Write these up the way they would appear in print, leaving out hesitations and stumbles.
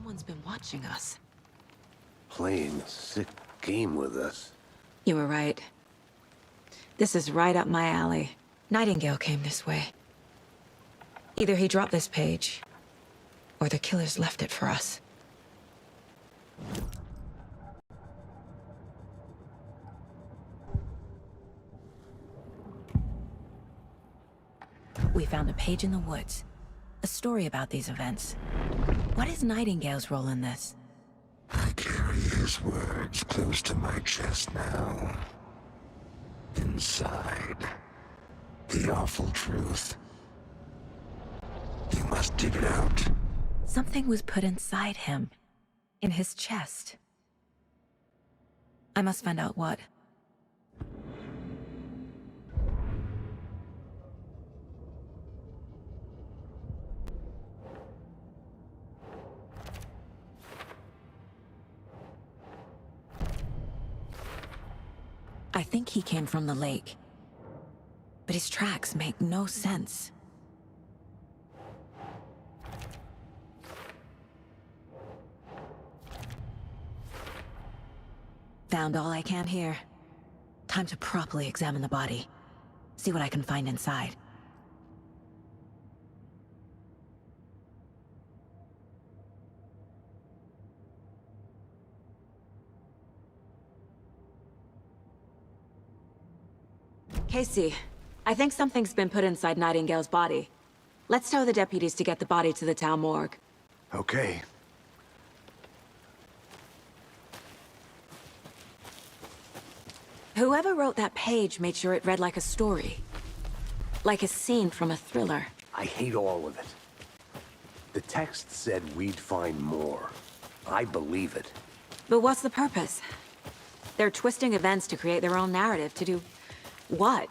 Someone's been watching us. Playing a sick game with us. You were right. This is right up my alley. Nightingale came this way. Either he dropped this page, or the killers left it for us. We found a page in the woods. A story about these events. What is Nightingale's role in this? I carry his words close to my chest now. Inside, the awful truth. You must dig it out. Something was put inside him. In his chest. I must find out what. I think he came from the lake. But his tracks make no sense. Found all I can here. Time to properly examine the body. See what I can find inside. Casey, I think something's been put inside Nightingale's body. Let's tell the deputies to get the body to the town morgue. Okay. Whoever wrote that page made sure it read like a story. Like a scene from a thriller. I hate all of it. The text said we'd find more. I believe it. But what's the purpose? They're twisting events to create their own narrative to do... what?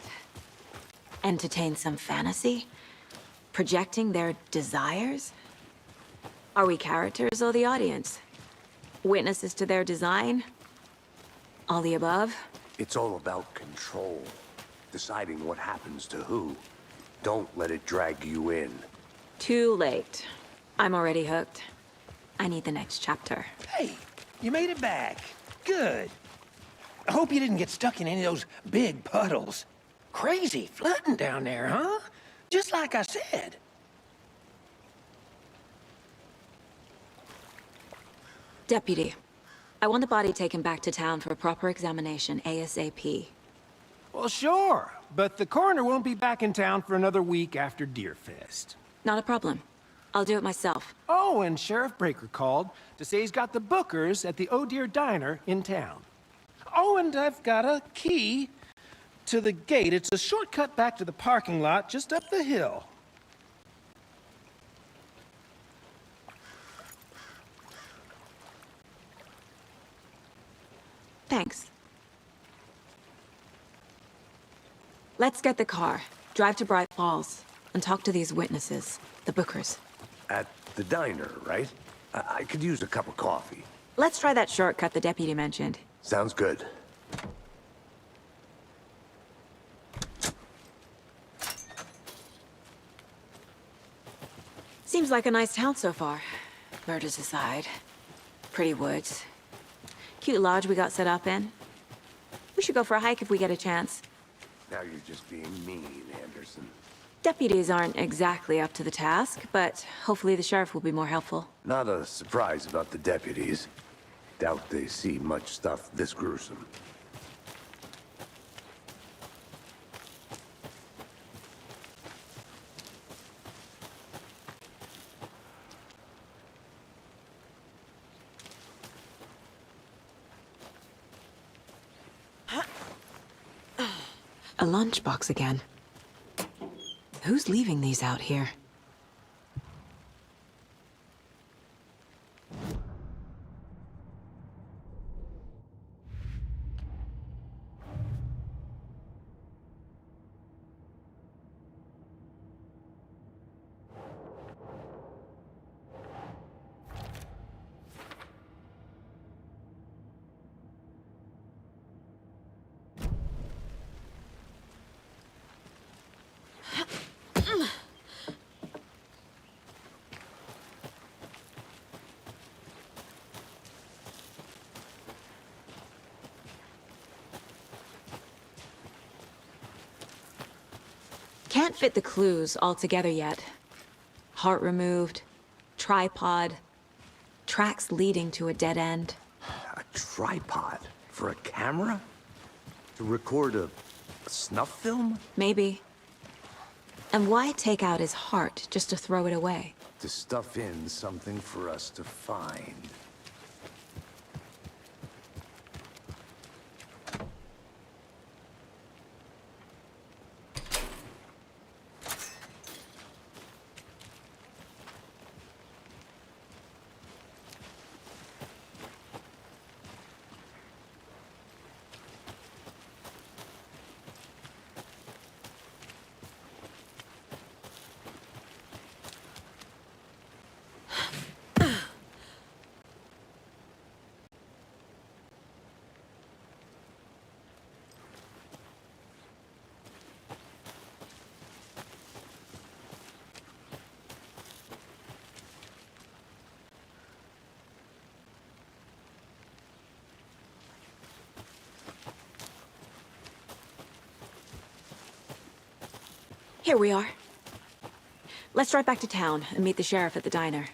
Entertain some fantasy? Projecting their desires? Are we characters or the audience? Witnesses to their design? All the above? It's all about control. Deciding what happens to who. Don't let it drag you in. Too late. I'm already hooked. I need the next chapter. Hey, you made it back. Good. I hope you didn't get stuck in any of those big puddles. Crazy flooding down there, huh? Just like I said. Deputy, I want the body taken back to town for a proper examination, ASAP. Well, sure, but the coroner won't be back in town for another week after Deerfest. Not a problem. I'll do it myself. Oh, and Sheriff Breaker called to say he's got the Bookers at the Oh Dear Diner in town. Oh, and I've got a key to the gate. It's a shortcut back to the parking lot just up the hill. Thanks. Let's get the car, drive to Bright Falls, and talk to these witnesses, the Bookers. At the diner, right? I could use a cup of coffee. Let's try that shortcut the deputy mentioned. Sounds good. Seems like a nice town so far. Murders aside. Pretty woods. Cute lodge we got set up in. We should go for a hike if we get a chance. Now you're just being mean, Anderson. Deputies aren't exactly up to the task, but hopefully the sheriff will be more helpful. Not a surprise about the deputies. Doubt they see much stuff this gruesome. A lunchbox again. Who's leaving these out here? Can't fit the clues all together yet. Heart removed, tripod, tracks leading to a dead end. A tripod? For a camera? To record a snuff film? Maybe. And why take out his heart just to throw it away? To stuff in something for us to find. Here we are. Let's drive back to town and meet the sheriff at the diner.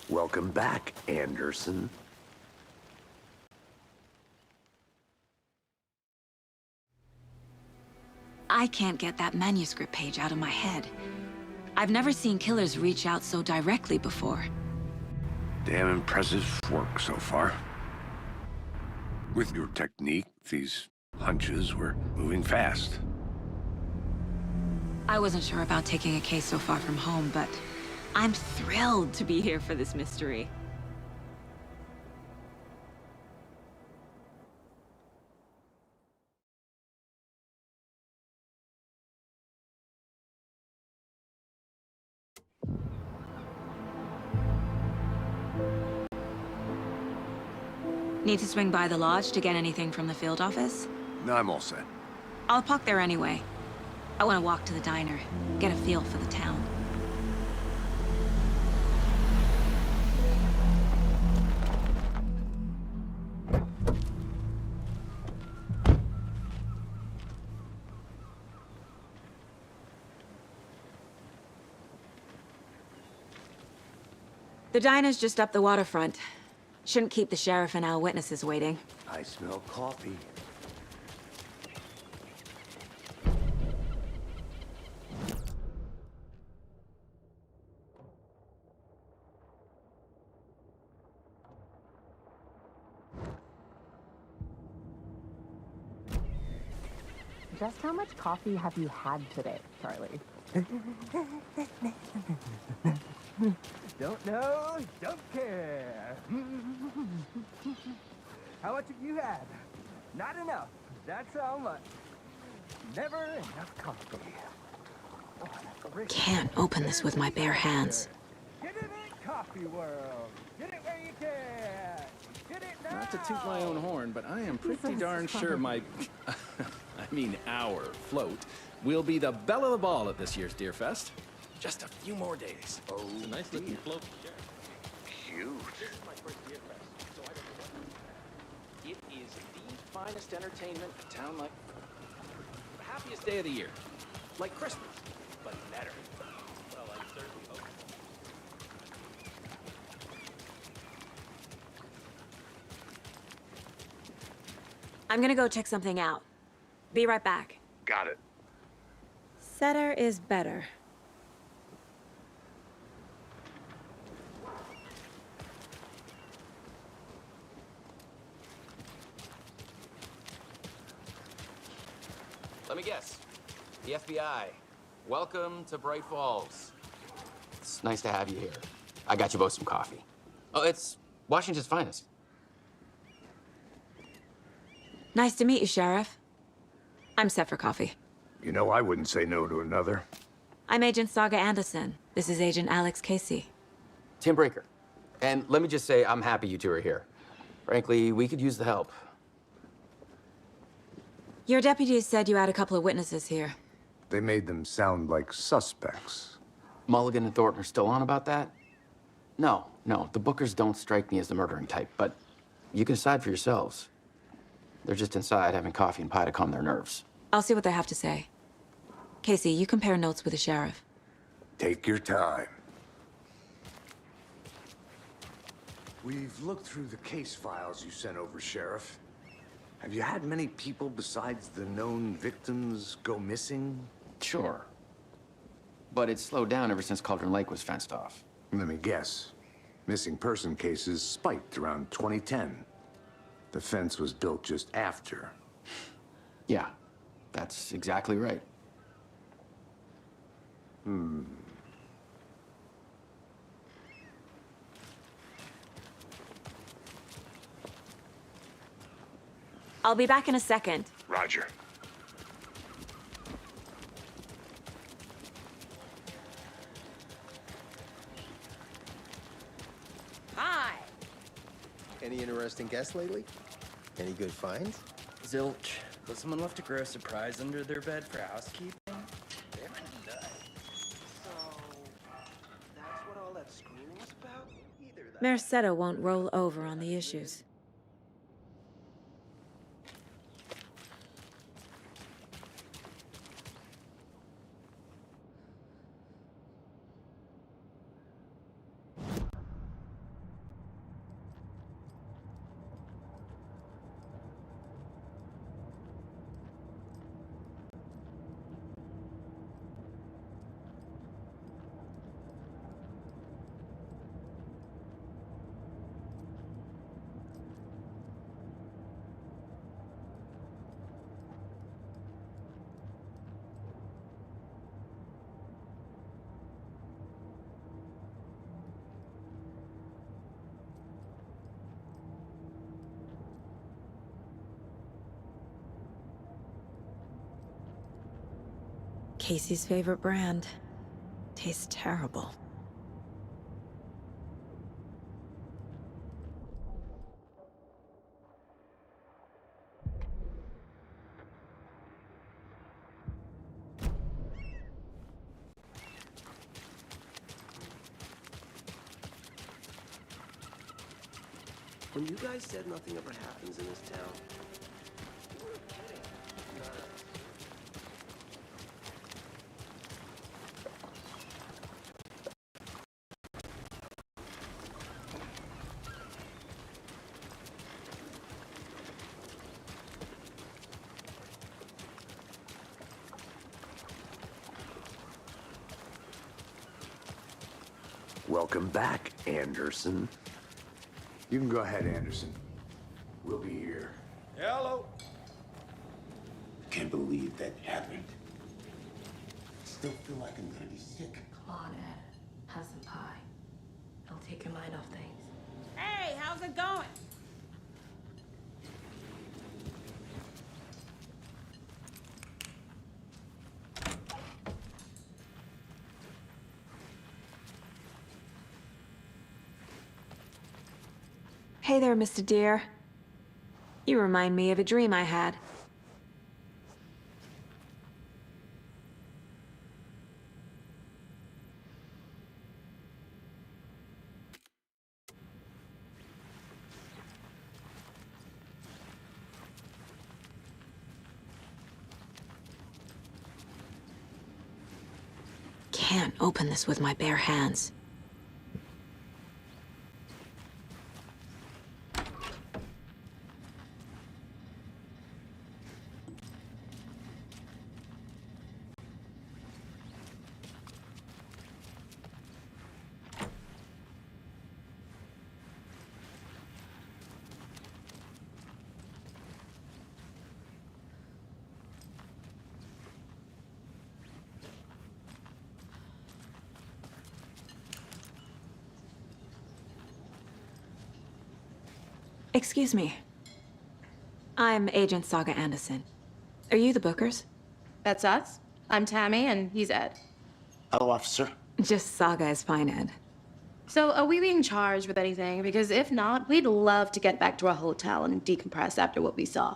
Welcome back, Anderson. I can't get that manuscript page out of my head. I've never seen killers reach out so directly before. Damn impressive work so far. With your technique, these hunches were moving fast. I wasn't sure about taking a case so far from home, but I'm thrilled to be here for this mystery. Need to swing by the lodge to get anything from the field office? No, I'm all set. I'll park there anyway. I want to walk to the diner, get a feel for the town. The diner's just up the waterfront. Shouldn't keep the sheriff and our witnesses waiting. I smell coffee. Just how much coffee have you had today, Charlie? Don't know, don't care. How much have you had? Not enough. That's how much. Never enough coffee. Oh, that's rich. Can't open this with my bare hands. Get it in Coffee World. Get it where you can. Get it now. Not to toot my own horn, but I am pretty darn sure my, I mean our float, will be the belle of the ball at this year's Deer Fest. Just a few more days. Oh, it's a nice looking float. Cute. This is my first Deer Fest, so I don't know. It is the finest entertainment a town like. The happiest day of the year. Like Christmas, but better. Well, I certainly hope. I'm gonna go check something out. Be right back. Got it. Setter is better. Let me guess. The FBI. Welcome to Bright Falls. It's nice to have you here. I got you both some coffee. Oh, it's Washington's finest. Nice to meet you, Sheriff. I'm set for coffee. You know, I wouldn't say no to another. I'm Agent Saga Anderson. This is Agent Alex Casey. Tim Breaker. And let me just say, I'm happy you two are here. Frankly, we could use the help. Your deputies said you had a couple of witnesses here. They made them sound like suspects. Mulligan and Thornton are still on about that? No, the Bookers don't strike me as the murdering type, but you can decide for yourselves. They're just inside having coffee and pie to calm their nerves. I'll see what they have to say. Casey, you compare notes with the sheriff. Take your time. We've looked through the case files you sent over, Sheriff. Have you had many people besides the known victims go missing? Sure. But it's slowed down ever since Cauldron Lake was fenced off. Let me guess. Missing person cases spiked around 2010. The fence was built just after. Yeah, that's exactly right. I'll be back in a second. Roger. Hi. Any interesting guests lately? Any good finds? Zilch. But someone left a gross surprise under their bed for housekeeping? They're nuts. So, that's what all that screaming was about? Either that. Merced won't roll over on the issues. Casey's favorite brand. Tastes terrible. When you guys said nothing ever happens in this town, you were kidding. Welcome back, Anderson. You can go ahead, Anderson. We'll be here. Hello. Can't believe that happened. Still feel like I'm gonna be sick. Come on, Ed. Have some pie. It'll take your mind off things. Hey, how's it going? Hey there, Mr. Deer. You remind me of a dream I had. Can't open this with my bare hands. Excuse me. I'm Agent Saga Anderson. Are you the Bookers? That's us. I'm Tammy, and he's Ed. Hello, officer. Just Saga is fine, Ed. So, are we being charged with anything? Because if not, we'd love to get back to our hotel and decompress after what we saw.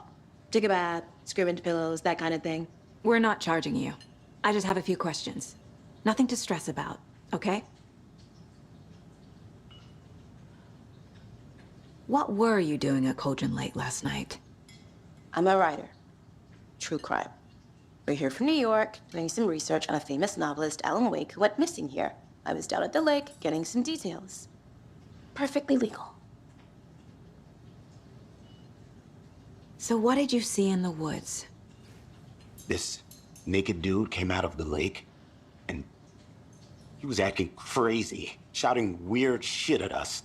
Take a bath, scream into pillows, that kind of thing. We're not charging you. I just have a few questions. Nothing to stress about, okay? What were you doing at Cauldron Lake last night? I'm a writer. True crime. We're here from New York, doing some research on a famous novelist, Alan Wake, who went missing here. I was down at the lake, getting some details. Perfectly legal. So what did you see in the woods? This naked dude came out of the lake, and he was acting crazy, shouting weird shit at us.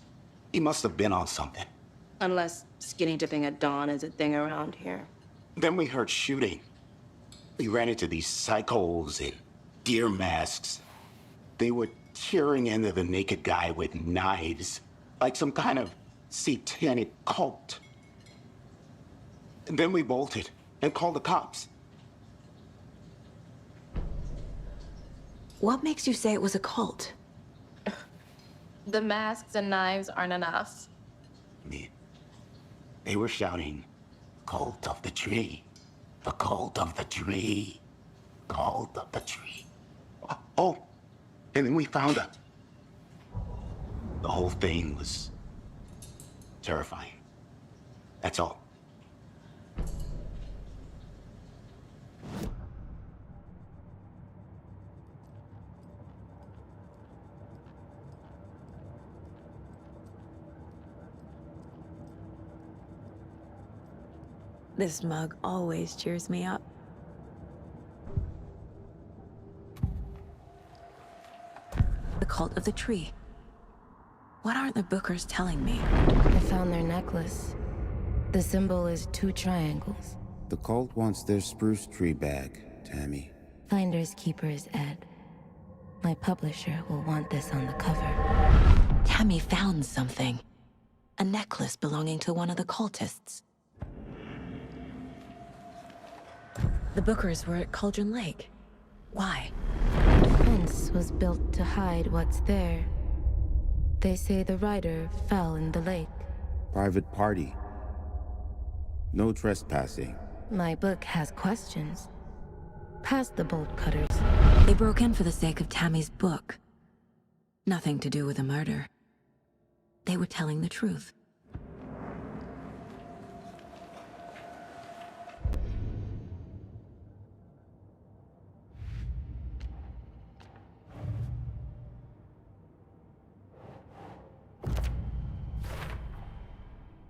He must have been on something. Unless skinny dipping at dawn is a thing around here. Then we heard shooting. We ran into these psychos in deer masks. They were tearing into the naked guy with knives, like some kind of satanic cult. And then we bolted and called the cops. What makes you say it was a cult? The masks and knives aren't enough. They were shouting, "Cult of the tree, the cult of the tree, cult of the tree." Oh, and then we found her. The whole thing was terrifying. That's all. This mug always cheers me up. The cult of the tree. What aren't the Bookers telling me? I found their necklace. The symbol is 2 triangles. The cult wants their spruce tree back, Tammy. Finders keepers, Ed. My publisher will want this on the cover. Tammy found something. A necklace belonging to one of the cultists. The Bookers were at Cauldron Lake. Why? The fence was built to hide what's there. They say the writer fell in the lake. Private party. No trespassing. My book has questions. Past the bolt cutters. They broke in for the sake of Tammy's book. Nothing to do with the murder. They were telling the truth.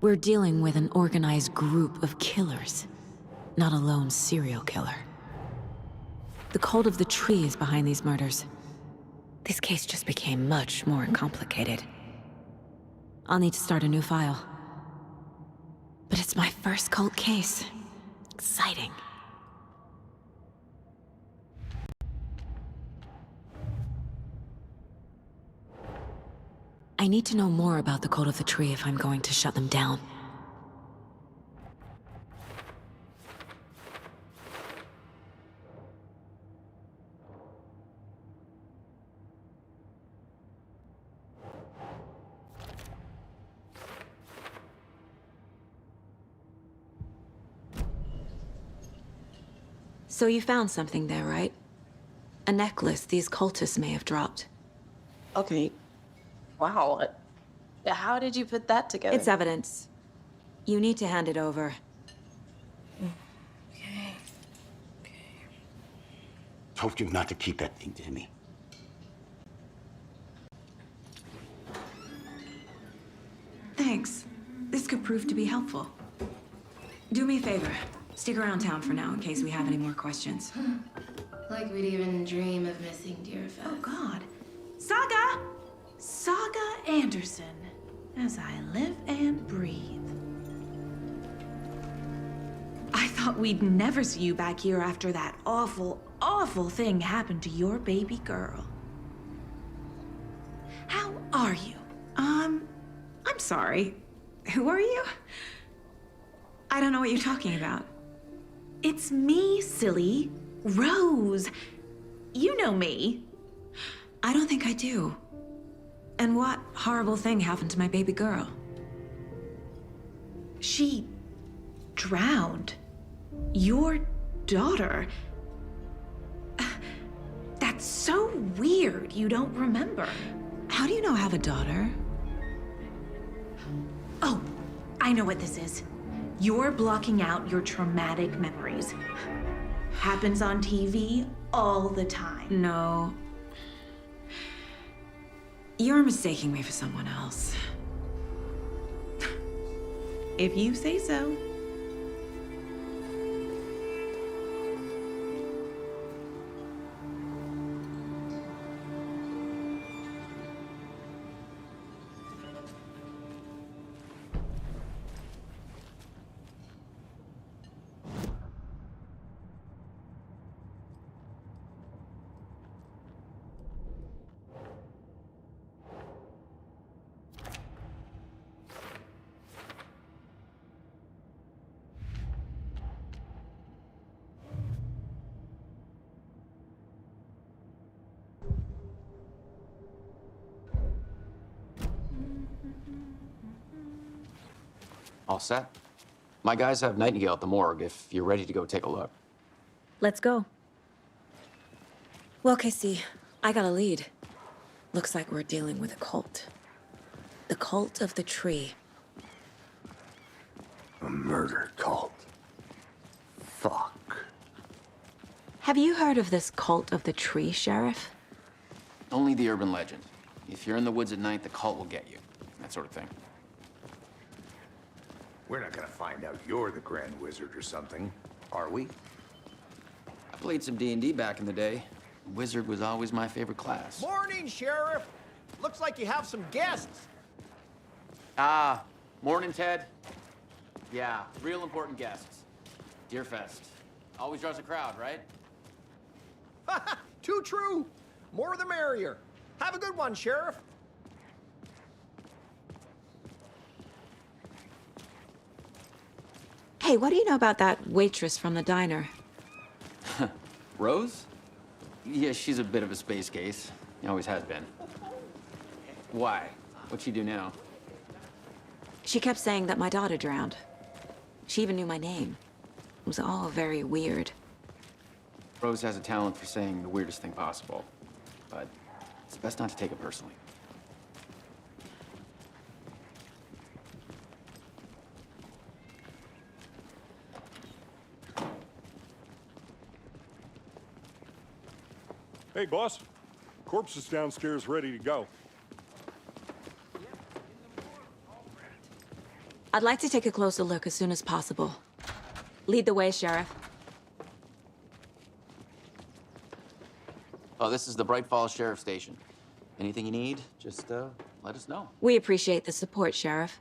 We're dealing with an organized group of killers, not a lone serial killer. The cult of the tree is behind these murders. This case just became much more complicated. I'll need to start a new file. But it's my first cult case. Exciting. I need to know more about the cult of the tree if I'm going to shut them down. So you found something there, right? A necklace these cultists may have dropped. Okay. Wow. How did you put that together? It's evidence. You need to hand it over. Okay. Told you not to keep that thing, Tammy. Thanks. This could prove to be helpful. Do me a favor. Stick around town for now in case we have any more questions. Like we'd even dream of missing dear Fez. Oh, God. Saga! Saga Anderson. As I live and breathe. I thought we'd never see you back here after that awful, awful thing happened to your baby girl. How are you? I'm sorry. Who are you? I don't know what you're talking about. It's me, silly. Rose. You know me. I don't think I do. And what horrible thing happened to my baby girl? She drowned. Your daughter. That's so weird you don't remember. How do you know I have a daughter? Oh, I know what this is. You're blocking out your traumatic memories. Happens on TV all the time. No. You're mistaking me for someone else. If you say so. All set? My guys have Nightingale at the morgue if you're ready to go take a look. Let's go. Well, Casey, I got a lead. Looks like we're dealing with a cult. The cult of the tree. A murder cult. Fuck. Have you heard of this cult of the tree, Sheriff? Only the urban legend. If you're in the woods at night, the cult will get you. That sort of thing. We're not gonna find out you're the Grand Wizard or something, are we? I played some D&D back in the day. Wizard was always my favorite class. Morning, Sheriff. Looks like you have some guests. Ah, morning, Ted. Yeah, real important guests. Deerfest. Always draws a crowd, right? Too true. More the merrier. Have a good one, Sheriff. Hey, what do you know about that waitress from the diner? Rose? Yeah, she's a bit of a space case. Always has been. Why? What'd she do now? She kept saying that my daughter drowned. She even knew my name. It was all very weird. Rose has a talent for saying the weirdest thing possible. But it's best not to take it personally. Hey, boss. Corpse is downstairs ready to go. I'd like to take a closer look as soon as possible. Lead the way, Sheriff. Oh, this is the Bright Falls Sheriff Station. Anything you need, just let us know. We appreciate the support, Sheriff.